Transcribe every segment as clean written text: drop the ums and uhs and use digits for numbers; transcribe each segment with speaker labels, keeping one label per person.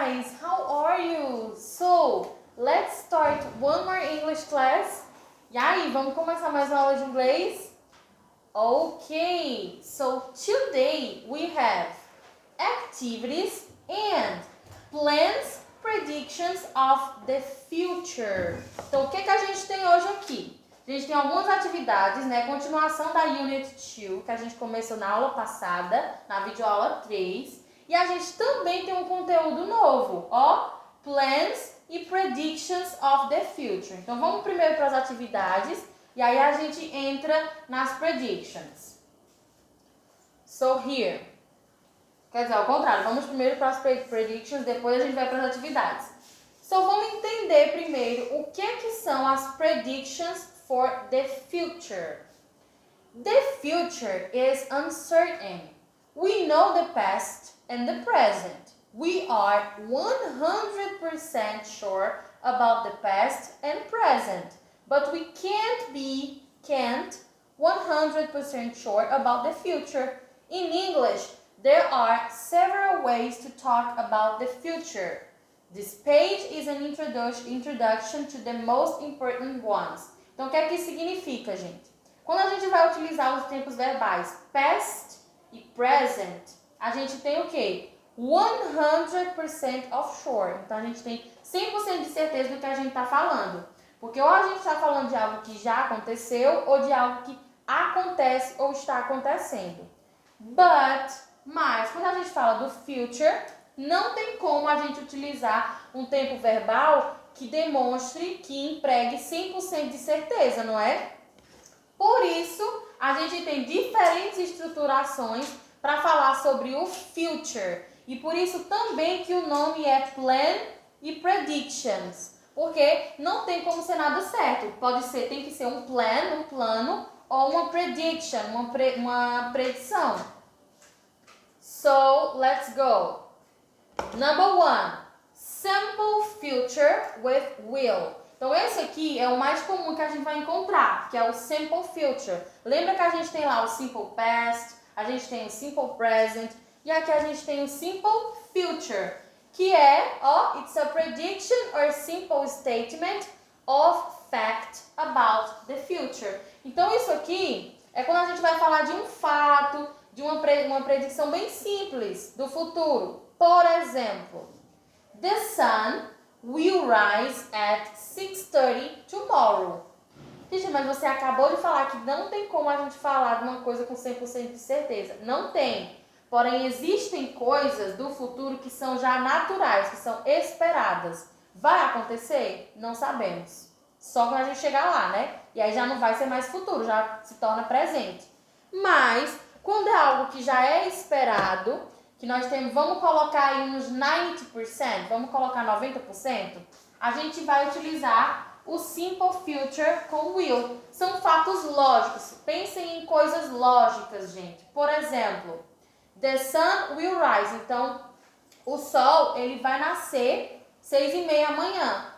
Speaker 1: guys, how are you? So, let's start one more English class. E aí, vamos começar mais uma aula de inglês? Okay, so today we have activities and plans, predictions of the future. Então, o que a gente tem hoje aqui? A gente tem algumas atividades, né? Continuação da Unit 2, que a gente começou na aula passada, na videoaula 3. E a gente também tem um conteúdo novo, ó, Plans e Predictions of the Future. Então, vamos primeiro para as atividades e aí a gente entra nas Predictions. So, here. Quer dizer, ao contrário, vamos primeiro para as Predictions, depois a gente vai para as atividades. So, vamos entender primeiro o que são as Predictions for the Future. The future is uncertain. We know the past and the present. We are 100% sure about the past and present, but we can't 100% sure about the future. In English, there are several ways to talk about the future. This page is an introduction to the most important ones. Então, o que é que isso significa, gente? Quando a gente vai utilizar os tempos verbais past e present, a gente tem o quê? 100% of sure. Então, a gente tem 100% de certeza do que a gente está falando. Porque ou a gente está falando de algo que já aconteceu ou de algo que acontece ou está acontecendo. Mas, quando a gente fala do future, não tem como a gente utilizar um tempo verbal que demonstre, que empregue 100% de certeza, não é? Por isso, a gente tem diferentes estruturações para falar sobre o future. E por isso também que o nome é Plan e Predictions. Porque não tem como ser nada certo. Tem que ser um plan, um plano, ou uma prediction, uma predição. So, let's go. Number 1. Simple future with will. Então, esse aqui é o mais comum que a gente vai encontrar, que é o simple future. Lembra que a gente tem lá o simple past, a gente tem o simple present, e aqui a gente tem o simple future, que é, ó, it's a prediction or simple statement of fact about the future. Então, isso aqui é quando a gente vai falar de um fato, de uma predição bem simples do futuro. Por exemplo, the sun will rise at 6:30 tomorrow. Gente, mas você acabou de falar que não tem como a gente falar de uma coisa com 100% de certeza. Não tem. Porém, existem coisas do futuro que são já naturais, que são esperadas. Vai acontecer? Não sabemos. Só quando a gente chegar lá, né? E aí já não vai ser mais futuro, já se torna presente. Mas, quando é algo que já é esperado, que nós temos, vamos colocar aí uns 90%, vamos colocar 90%, a gente vai utilizar o simple future com will. São fatos lógicos. Pensem em coisas lógicas, gente. Por exemplo, the sun will rise. Então, o sol, ele vai nascer 6:30 amanhã.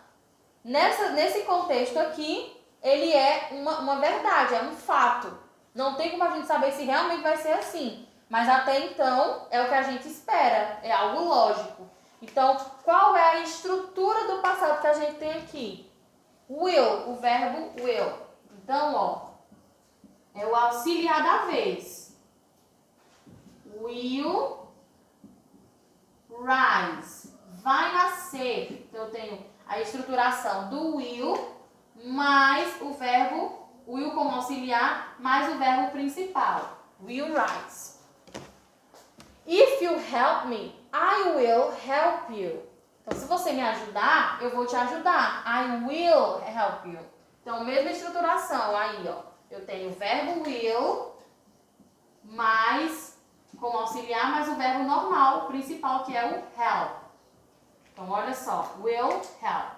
Speaker 1: Nesse contexto aqui, ele é uma verdade, é um fato. Não tem como a gente saber se realmente vai ser assim. Mas até então, é o que a gente espera, é algo lógico. Então, qual é a estrutura do passado que a gente tem aqui? Will, o verbo will. Então, ó, é o auxiliar da vez. Will rise, vai nascer. Então, eu tenho a estruturação do will, mais o verbo will como auxiliar, mais o verbo principal. Will rise. If you help me, I will help you. Então, se você me ajudar, eu vou te ajudar. I will help you. Então, mesma estruturação aí, ó. Eu tenho o verbo will, mais, como auxiliar, mais o verbo normal, o principal, que é o help. Então, olha só. Will help.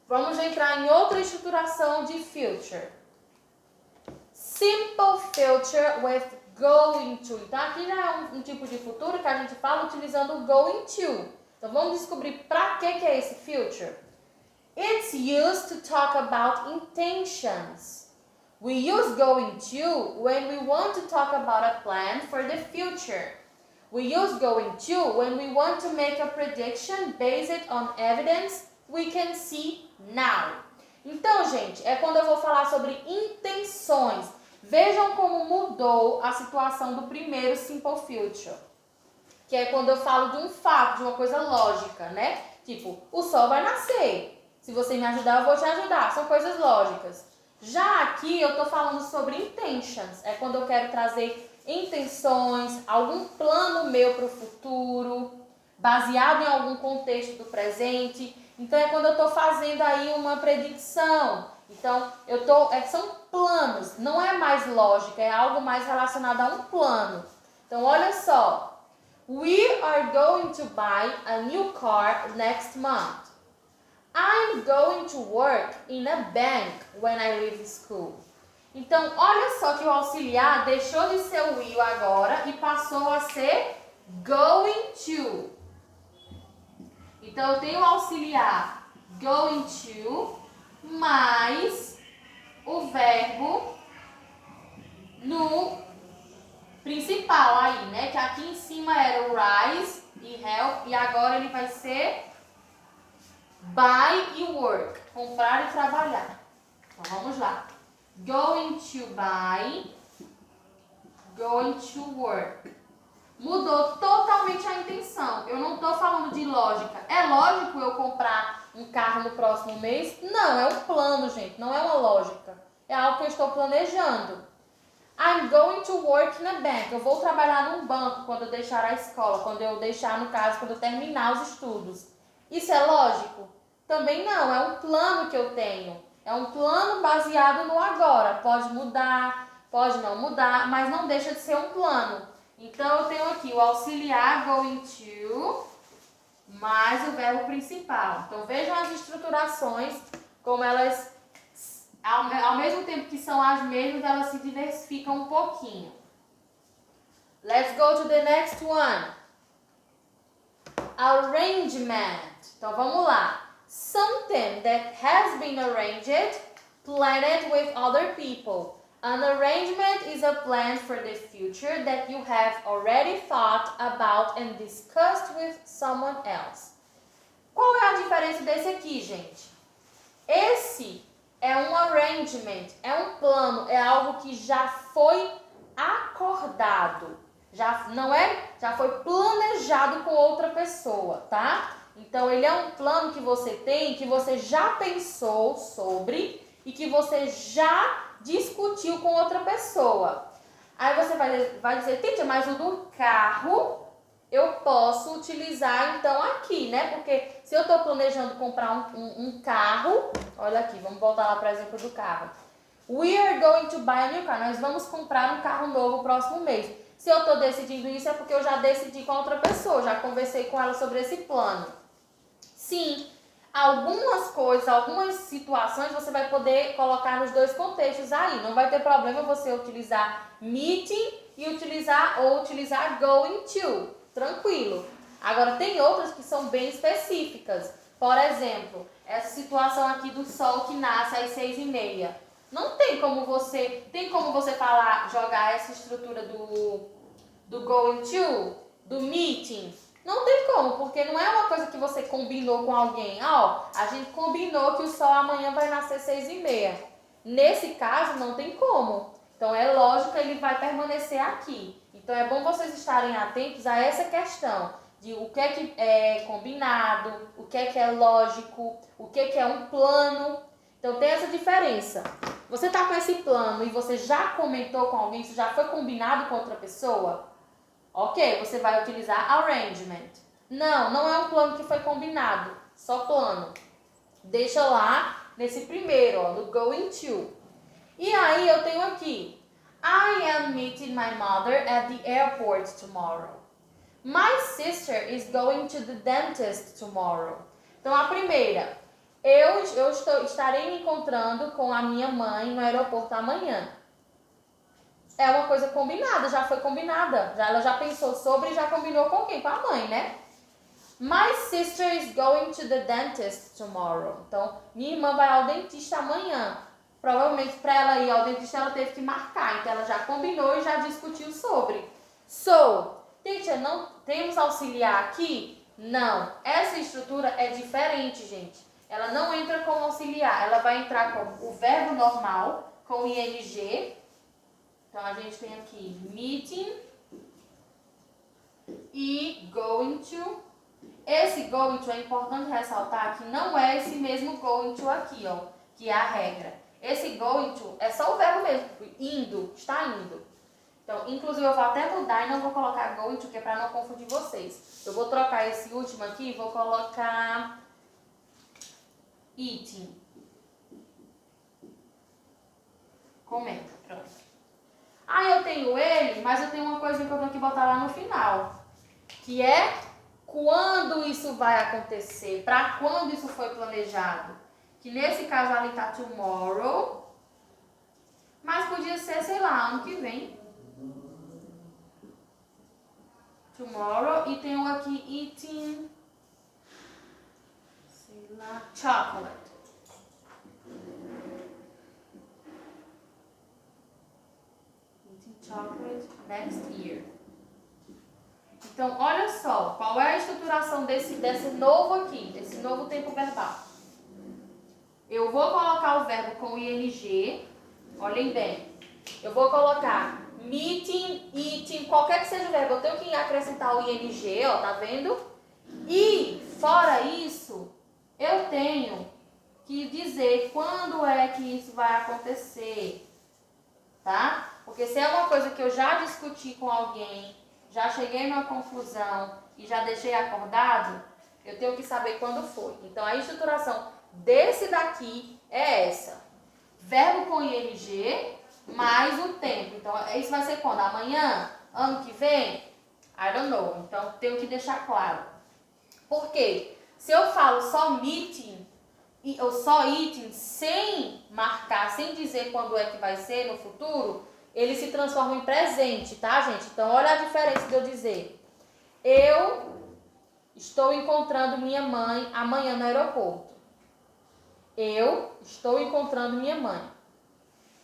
Speaker 1: Vamos entrar em outra estruturação de future. Simple future with going to. Então, aqui já é um tipo de futuro que a gente fala utilizando o going to. Então, vamos descobrir para que é esse future. It's used to talk about intentions. We use going to when we want to talk about a plan for the future. We use going to when we want to make a prediction based on evidence we can see now. Então, gente, é quando eu vou falar sobre intenções. Vejam como mudou a situação do primeiro simple future. Que é quando eu falo de um fato, de uma coisa lógica, né? Tipo, o sol vai nascer. Se você me ajudar, eu vou te ajudar. São coisas lógicas. Já aqui eu tô falando sobre intentions. É quando eu quero trazer intenções, algum plano meu para o futuro, baseado em algum contexto do presente. Então é quando eu estou fazendo aí uma predição. Então são planos, não é mais lógica, é algo mais relacionado a um plano. Então olha só. We are going to buy a new car next month. I'm going to work in a bank when I leave school. Então, olha só que o auxiliar deixou de ser o will agora e passou a ser going to. Então, eu tenho o auxiliar going to mais o verbo no principal aí, né? Que aqui em cima era o rise e help e agora ele vai ser buy e work, comprar e trabalhar. Então, vamos lá. Going to buy, going to work. Mudou totalmente a intenção. Eu não estou falando de lógica. É lógico eu comprar um carro no próximo mês? Não, é um plano, gente. Não é uma lógica. É algo que eu estou planejando. I'm going to work in a bank. Eu vou trabalhar num banco quando eu deixar a escola. Quando eu deixar, no caso, quando eu terminar os estudos. Isso é lógico? Também não. É um plano que eu tenho. É um plano baseado no agora. Pode mudar, pode não mudar, mas não deixa de ser um plano. Então, eu tenho aqui o auxiliar going to, mais o verbo principal. Então, vejam as estruturações, como elas, ao mesmo tempo que são as mesmas, elas se diversificam um pouquinho. Let's go to the next one. Arrangement. Então, vamos lá. Something that has been arranged, planned with other people. An arrangement is a plan for the future that you have already thought about and discussed with someone else. Qual é a diferença desse aqui, gente? Esse é um arrangement, é um plano, é algo que já foi acordado. Já foi planejado com outra pessoa, tá? Então, ele é um plano que você tem, que você já pensou sobre e que você já discutiu com outra pessoa. Aí você vai dizer, Titi, mas o do carro eu posso utilizar então aqui, né? Porque se eu estou planejando comprar um carro, olha aqui, vamos voltar lá para o exemplo do carro. We are going to buy a new car. Nós vamos comprar um carro novo no próximo mês. Se eu estou decidindo isso é porque eu já decidi com a outra pessoa, já conversei com ela sobre esse plano. Sim, algumas coisas, algumas situações você vai poder colocar nos dois contextos aí. Não vai ter problema você utilizar meeting e utilizar going to. Tranquilo. Agora, tem outras que são bem específicas. Por exemplo, essa situação aqui do sol que nasce às 6:30. Não tem como você falar, jogar essa estrutura do going to, do meeting. Não tem como, porque não é uma coisa que você combinou com alguém. A gente combinou que o sol amanhã vai nascer 6:30. Nesse caso, não tem como. Então, é lógico que ele vai permanecer aqui. Então, é bom vocês estarem atentos a essa questão de o que é combinado, o que é lógico, o que é um plano. Então, tem essa diferença. Você está com esse plano e você já comentou com alguém, isso já foi combinado com outra pessoa? Ok, você vai utilizar arrangement. Não é um plano que foi combinado, só plano. Deixa lá nesse primeiro, no going to. E aí eu tenho aqui, I am meeting my mother at the airport tomorrow. My sister is going to the dentist tomorrow. Então a primeira, eu estarei me encontrando com a minha mãe no aeroporto amanhã. É uma coisa combinada, já foi combinada. Ela já pensou sobre e já combinou com quem? Com a mãe, né? My sister is going to the dentist tomorrow. Então, minha irmã vai ao dentista amanhã. Provavelmente, para ela ir ao dentista, ela teve que marcar. Então, ela já combinou e já discutiu sobre. So, Teacher, não temos auxiliar aqui? Não. Essa estrutura é diferente, gente. Ela não entra como auxiliar. Ela vai entrar como o verbo normal, com o ing. Então, a gente tem aqui meeting e going to. Esse going to é importante ressaltar que não é esse mesmo going to aqui, ó, que é a regra. Esse going to é só o verbo mesmo, indo, está indo. Então, inclusive eu vou até mudar e não vou colocar going to, que é para não confundir vocês. Eu vou trocar esse último aqui e vou colocar eating. Comenta, pronto. Aí eu tenho ele, mas eu tenho uma coisa que eu tenho que botar lá no final, que é quando isso vai acontecer, para quando isso foi planejado. Que nesse caso ali tá tomorrow, mas podia ser, sei lá, ano que vem. Tomorrow, e tem um aqui eating, sei lá, chocolate. Eating chocolate next year. Então, olha só, qual é a estruturação desse novo aqui, desse novo tempo verbal. Eu vou colocar o verbo com ing, olhem bem. Eu vou colocar meeting, eating, qualquer que seja o verbo, eu tenho que acrescentar o ing, ó, tá vendo? E, fora isso, eu tenho que dizer quando é que isso vai acontecer, tá? Porque se é uma coisa que eu já discuti com alguém, já cheguei numa conclusão e já deixei acordado, eu tenho que saber quando foi. Então, a estruturação desse daqui é essa. Verbo com ing mais o tempo. Então, isso vai ser quando? Amanhã? Ano que vem? I don't know. Então, tenho que deixar claro. Por quê? Se eu falo só meeting ou só eating sem marcar, sem dizer quando é que vai ser no futuro, ele se transforma em presente, tá, gente? Então, olha a diferença de eu dizer: eu estou encontrando minha mãe amanhã no aeroporto. Eu estou encontrando minha mãe.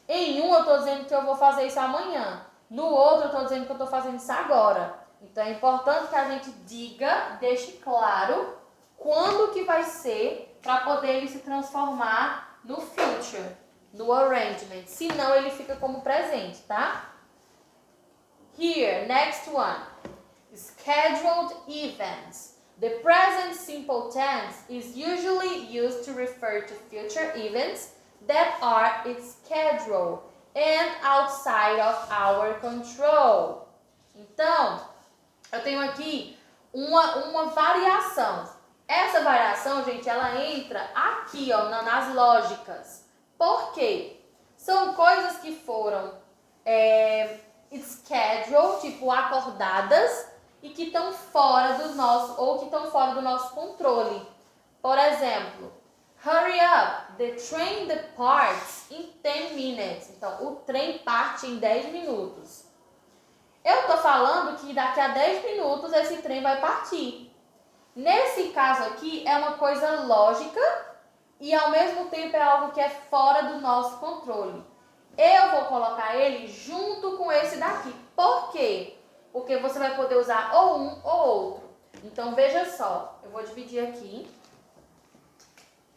Speaker 1: Em um, eu estou dizendo que eu vou fazer isso amanhã. No outro, eu estou dizendo que eu estou fazendo isso agora. Então, é importante que a gente diga, deixe claro quando que vai ser para poder ele se transformar no future, no arrangement. Senão, ele fica como presente, tá? Here, next one. Scheduled events. The present simple tense is usually used to refer to future events that are scheduled and outside of our control. Então, eu tenho aqui uma variação. Essa variação, gente, ela entra aqui, ó, nas lógicas. Por quê? São coisas que foram scheduled, tipo acordadas, e que estão fora do nosso, ou que estão fora do nosso controle. Por exemplo, hurry up, the train departs in 10 minutes. Então, o trem parte em 10 minutos. Eu estou falando que daqui a 10 minutos esse trem vai partir. Nesse caso aqui, é uma coisa lógica e, ao mesmo tempo, é algo que é fora do nosso controle. Eu vou colocar ele junto com esse daqui. Por quê? Porque você vai poder usar ou um ou outro. Então, veja só. Eu vou dividir aqui.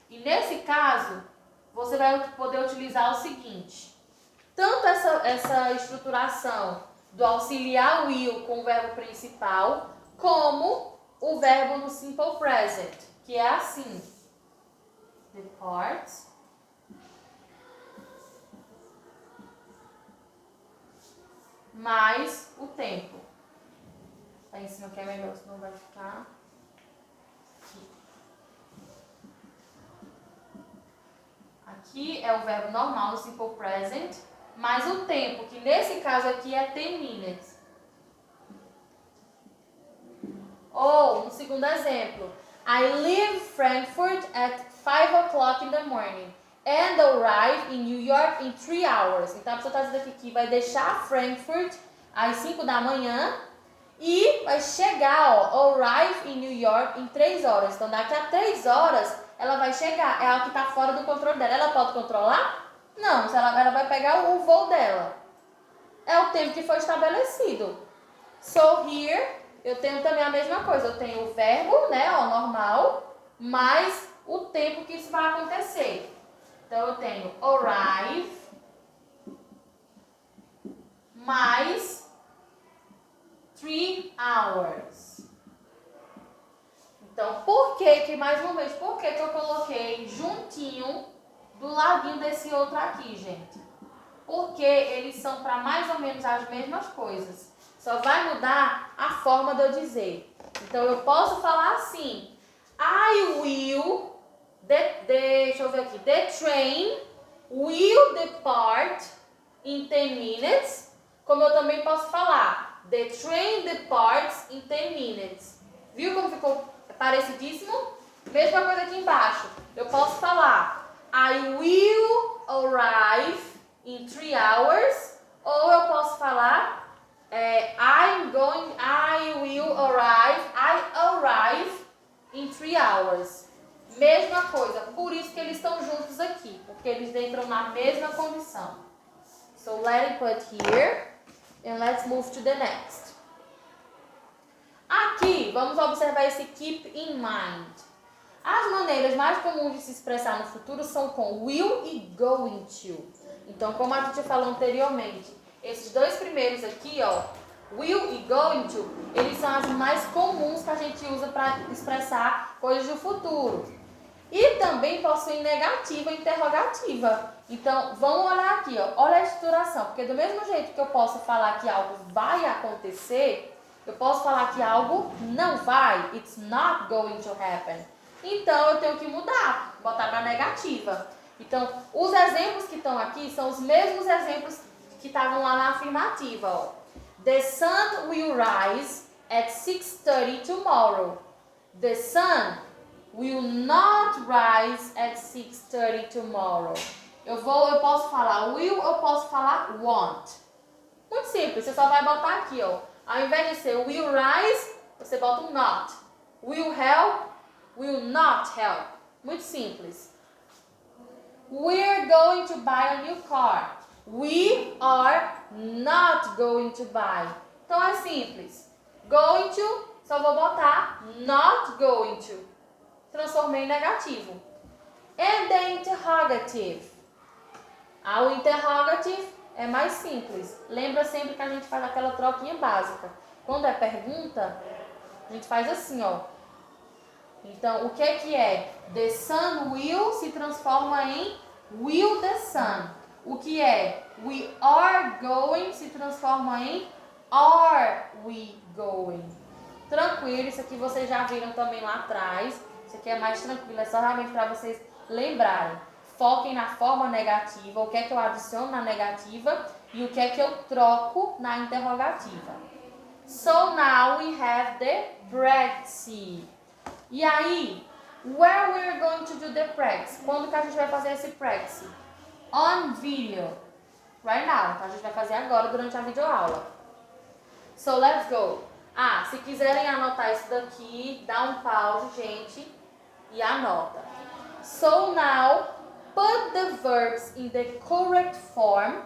Speaker 1: E nesse caso, você vai poder utilizar o seguinte. Tanto essa estruturação do auxiliar will com o verbo principal, como o verbo no simple present, que é assim. Depart. Mais o tempo. Tá em cima que é melhor, senão vai ficar aqui. Aqui é o verbo normal no simple present, mais o tempo, que nesse caso aqui é 10 minutes. Ou, no segundo exemplo, I leave Frankfurt at 5 o'clock in the morning and arrive in New York in 3 hours. Então, a pessoa está dizendo aqui que vai deixar Frankfurt às 5 da manhã e vai chegar, ó, arrive in New York em 3 horas. Então, daqui a 3 horas, ela vai chegar. É algo que está fora do controle dela. Ela pode controlar? Não, ela vai pegar o voo dela. É o tempo que foi estabelecido. So here, eu tenho também a mesma coisa. Eu tenho o verbo, né, ó, normal, mais o tempo que isso vai acontecer. Então, eu tenho arrive mais 3 hours. Então, mais uma vez, por que eu coloquei juntinho do ladinho desse outro aqui, gente? Porque eles são para mais ou menos as mesmas coisas. Só vai mudar a forma de eu dizer. Então, eu posso falar assim. I will, deixa eu ver aqui. The train will depart in 10 minutes. Como eu também posso falar. The train departs in 10 minutes. Viu como ficou parecidíssimo? Mesma coisa aqui embaixo. Eu posso falar I will arrive in 3 hours. Ou eu posso falar I arrive in 3 hours. Mesma coisa. Por isso que eles estão juntos aqui. Porque eles entram na mesma condição. So let it put here. And let's move to the next. Aqui, vamos observar esse keep in mind. As maneiras mais comuns de se expressar no futuro são com will e going to. Então, como a gente falou anteriormente, esses dois primeiros aqui, ó, will e going to, eles são as mais comuns que a gente usa para expressar coisas do futuro. E também possuem negativa e interrogativa. Então, vamos olhar aqui, ó. Olha a estruturação, porque do mesmo jeito que eu posso falar que algo vai acontecer, eu posso falar que algo não vai. It's not going to happen. Então, eu tenho que mudar, botar para negativa. Então, os exemplos que estão aqui são os mesmos exemplos que estavam lá na afirmativa, ó. The sun will rise at 6:30 tomorrow. The sun will not rise at 6:30 tomorrow. Eu posso falar will, eu posso falar won't. Muito simples, você só vai botar aqui, ó. Ao invés de ser will rise, você bota um not. Will help, will not help. Muito simples. We're going to buy a new car. We are not going to buy. Então é simples. Going to, só vou botar not going to. Transformei em negativo. And the interrogative. O interrogative é mais simples. Lembra sempre que a gente faz aquela troquinha básica. Quando é pergunta, a gente faz assim, ó. Então, o que é? The sun will se transforma em will the sun. O que é? We are going se transforma em are we going. Tranquilo, isso aqui vocês já viram também lá atrás. Isso aqui é mais tranquilo, é só realmente para vocês lembrarem. Foquem na forma negativa, o que é que eu adiciono na negativa e o que é que eu troco na interrogativa. So now we have the practice. E aí, where we're going to do the practice? Quando que a gente vai fazer esse practice? On video. Right now. Então a gente vai fazer agora durante a videoaula. So let's go. Se quiserem anotar isso daqui, dá um pause, gente, e anota. So now, put the verbs in the correct form,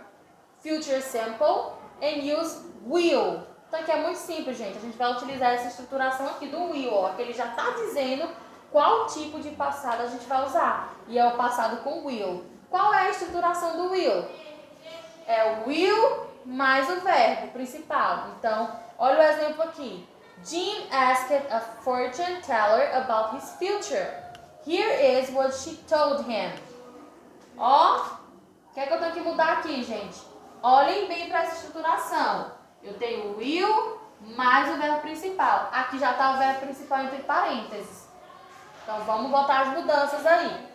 Speaker 1: future simple, and use will. Então aqui é muito simples, gente. A gente vai utilizar essa estruturação aqui do will, ó, que ele já está dizendo qual tipo de passado a gente vai usar. E é o passado com will. Qual é a estruturação do will? É o will mais o verbo principal. Então, olha o exemplo aqui. Jim asked a fortune teller about his future. Here is what she told him. Ó, o que é que eu tenho que mudar aqui, gente? Olhem bem para essa estruturação. Eu tenho will mais o verbo principal. Aqui já está o verbo principal entre parênteses. Então, vamos botar as mudanças aí.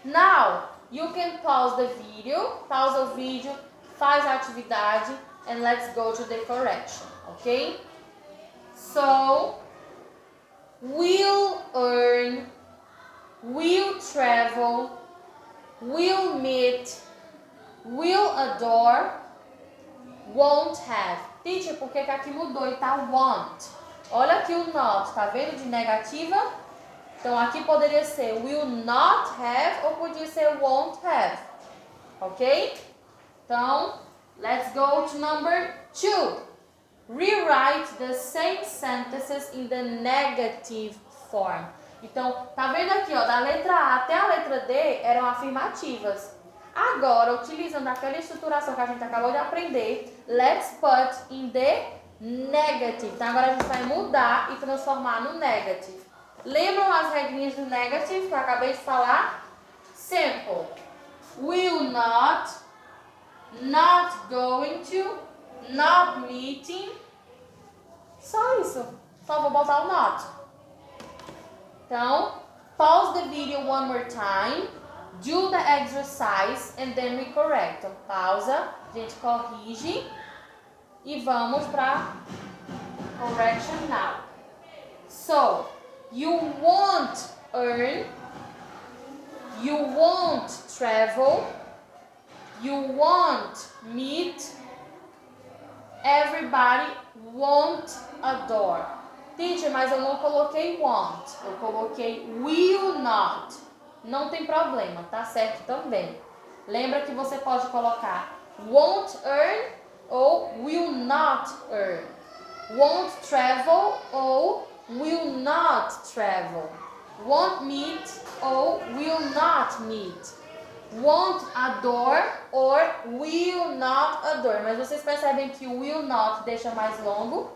Speaker 1: Now, you can pause the video. Pausa o vídeo, faz a atividade. And let's go to the correction, ok? So, will earn, will travel, will meet, will adore, won't have. Teacher, por que aqui mudou e tá won't? Olha aqui o not, tá vendo de negativa? Então aqui poderia ser will not have ou podia ser won't have. Ok? Então, let's go to number 2. Rewrite the same sentences in the negative form. Então, tá vendo aqui, ó, da letra A até a letra D eram afirmativas. Agora, utilizando aquela estruturação que a gente acabou de aprender, let's put in the negative. Então, agora a gente vai mudar e transformar no negative. Lembram as regrinhas do negative que eu acabei de falar? Simple. Will not, not going to, not meeting. Só isso. Só vou botar o not. Então, pause the video one more time. Do the exercise and then we correct. Então, pausa, a gente corrige e vamos para correction now. So, you won't earn, you won't travel, you won't meet, everybody won't adore. Teacher, mas eu não coloquei won't, eu coloquei will not. Não tem problema, tá certo também. Lembra que você pode colocar won't earn ou will not earn. Won't travel ou will not travel. Won't meet ou will not meet. Won't adore or will not adore. Mas vocês percebem que o will not deixa mais longo?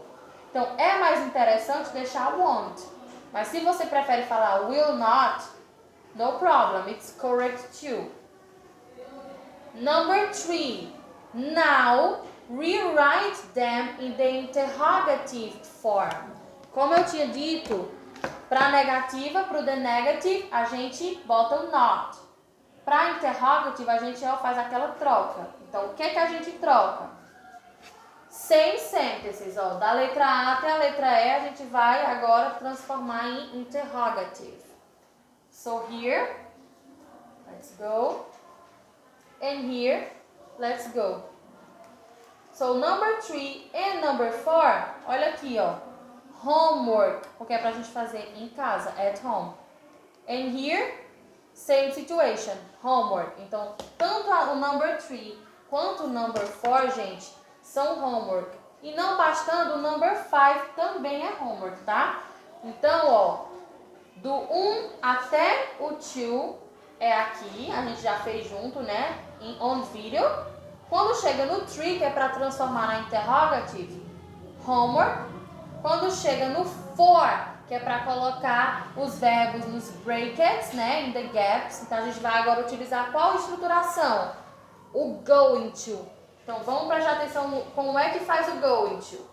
Speaker 1: Então, é mais interessante deixar won't. Mas se você prefere falar will not, no problem, it's correct too. Number 3. Now, rewrite them in the interrogative form. Como eu tinha dito, para negativa, para o the negative, a gente bota o not. Para interrogative, a gente faz aquela troca. Então, o que a gente troca? Same sentences, ó, da letra A até a letra E, a gente vai agora transformar em interrogative. So here, let's go. And here, let's go. So number 3 and number 4, olha aqui, ó. Homework, porque é pra gente fazer em casa, at home. And here, same situation, homework. Então, tanto o number 3 quanto o number 4, gente, são homework. E não bastando, o number 5 também é homework, tá? Então, ó, do 1 até o 2 é aqui, a gente já fez junto, né? On video. Quando chega no 3, que é para transformar na interrogative, homework. Quando chega no 4, que é para colocar os verbos nos brackets, né? In the gaps. Então, a gente vai agora utilizar qual estruturação? O going to. Então, vamos prestar atenção no como é que faz o going to.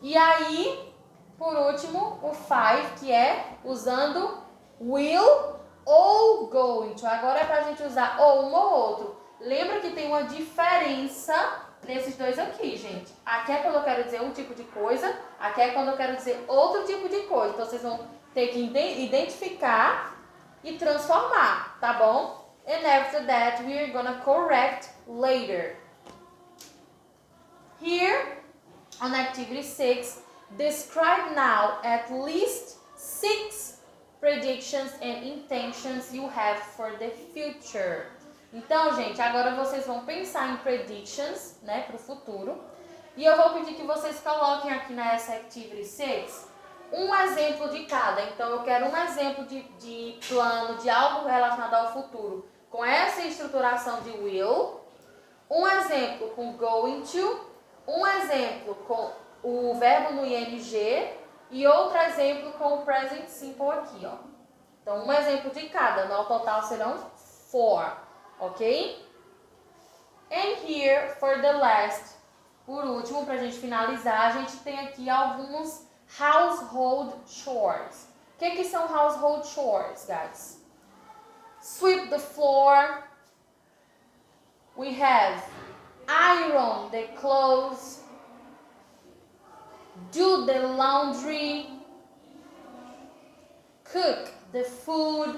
Speaker 1: E aí, por último, o 5, que é usando will ou going to. Agora é para a gente usar ou um ou outro. Lembra que tem uma diferença nesses dois aqui, gente. Aqui é quando eu quero dizer um tipo de coisa, aqui é quando eu quero dizer outro tipo de coisa. Então, vocês vão ter que identificar e transformar, tá bom? And after that, we are gonna correct later. Here, on activity 6, describe now at least 6 predictions and intentions you have for the future. Então, gente, agora vocês vão pensar em predictions, né, para o futuro. E eu vou pedir que vocês coloquem aqui nessa activity 6 um exemplo de cada. Então, eu quero um exemplo de plano, de algo relacionado ao futuro, com essa estruturação de will. Um exemplo com going to. Um exemplo com o verbo no ing e outro exemplo com o present simple aqui, ó. Então, um exemplo de cada. No total serão 4, ok? And here, for the last, por último, para a gente finalizar, a gente tem aqui alguns household chores. O que são household chores, guys? Sweep the floor. We have iron the clothes, do the laundry, cook the food,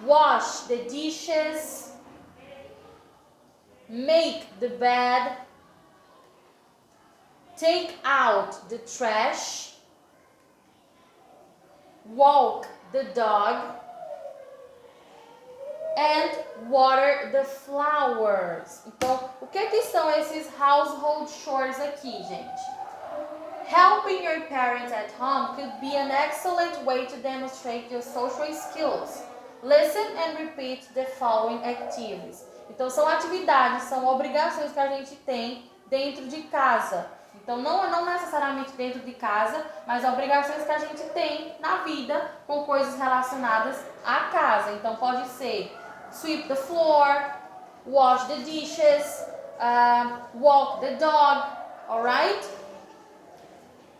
Speaker 1: wash the dishes, make the bed, take out the trash, walk the dog, And water the flowers. Então, o que são esses household chores aqui, gente? Helping your parents at home could be an excellent way to demonstrate your social skills. Listen and repeat the following activities. Então, são atividades, são obrigações que a gente tem dentro de casa. Então, não necessariamente dentro de casa, mas obrigações que a gente tem na vida com coisas relacionadas à casa. Então, pode ser sweep the floor, wash the dishes, walk the dog, alright?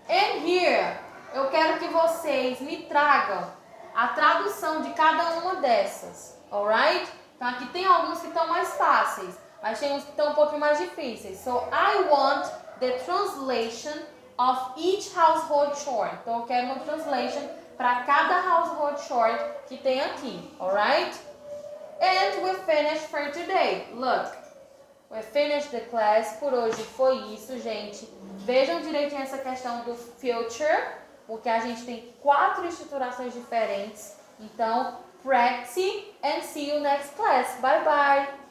Speaker 1: And here, eu quero que vocês me tragam a tradução de cada uma dessas, alright? Então, aqui tem alguns que estão mais fáceis, mas tem uns que estão um pouquinho mais difíceis. So, I want the translation of each household chore. Então, eu quero uma translation para cada household chore que tem aqui, alright? And we finished for today. Look, we finished the class. Por hoje foi isso, gente. Vejam direitinho essa questão do future, porque a gente tem 4 estruturações diferentes. Então, practice and see you next class. Bye, bye!